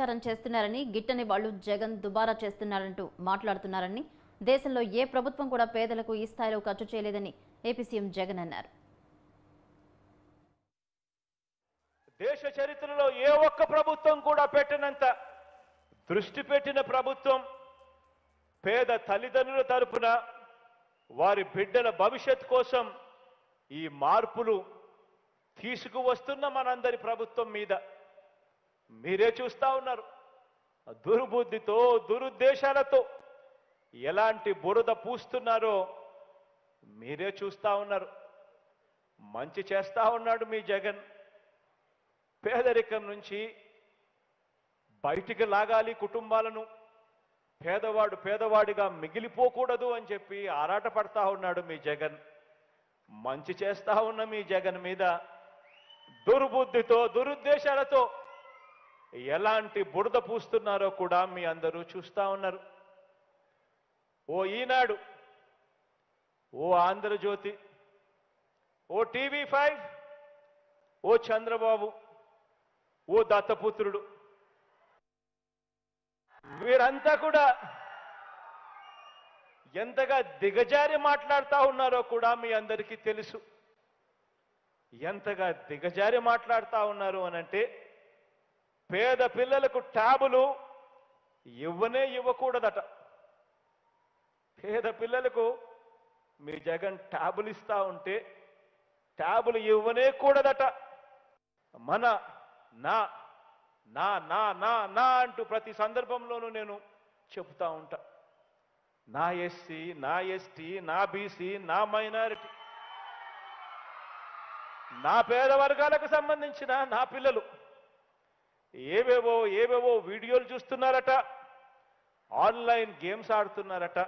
ప్రచారం చేస్తున్నారని, గిట్టని వాళ్ళు జగన్ దుబారా చేస్తున్నారంటూ మాట్లాడుతున్నారని, దేశంలో ఏ ప్రభుత్వం కూడా పేదలకు ఈ స్థాయిలో ఖర్చు చేయలేదని ఏపీ సీఎం జగన్ అన్నారు. దేశ చరిత్రలో ఏ ఒక్క ప్రభుత్వం కూడా పెట్టినంత దృష్టి పెట్టిన ప్రభుత్వం పేద తల్లిదండ్రుల తరపున వారి బిడ్డల భవిష్యత్ కోసం ఈ మార్పులు తీసుకువస్తున్న మనందరి ప్రభుత్వం మీద మీరే చూస్తా ఉన్నారు. దుర్బుద్ధితో దురుద్దేశాలతో ఎలాంటి బురద పూస్తున్నారో మీరే చూస్తా ఉన్నారు. మంచి చేస్తా ఉన్నాడు మీ జగన్. పేదరికం నుంచి బయటికి లాగాలి కుటుంబాలను, పేదవాడు పేదవాడిగా మిగిలిపోకూడదు అని చెప్పి ఆరాటపడతా ఉన్నాడు మీ జగన్. మంచి చేస్తా ఉన్న మీ జగన్ మీద దుర్బుద్ధితో దురుద్దేశాలతో ఎలాంటి బురద పూస్తున్నారో కూడా మీ అందరూ చూస్తా ఉన్నారు. ఓ ఈనాడు, ఓ ఆంధ్రజ్యోతి, ఓ టీవీ5, ఓ చంద్రబాబు, ఓ దత్తపుత్రుడు, వీరంతా కూడా ఎంతగా దిగజారి మాట్లాడుతూ ఉన్నారో కూడా మీ అందరికీ తెలుసు. ఎంతగా దిగజారి మాట్లాడుతూ ఉన్నారు అనంటే, పేద పిల్లలకు ట్యాబులు ఇవ్వకూడదట. పేద పిల్లలకు మీ జగన్ ట్యాబులు ఇస్తా ఉంటే ట్యాబులు ఇవ్వనేకూడదట. మన నా నా నా నా నా అంటూ ప్రతి సందర్భంలోనూ నేను చెప్తా ఉంటా. నా ఎస్సీ, నా ఎస్టీ, నా బీసీ, నా మైనారిటీ, నా పేద వర్గాలకు సంబంధించిన నా పిల్లలు ఏవేవో వీడియోలు చూస్తున్నారట, ఆన్లైన్ గేమ్స్ ఆడుతున్నారట.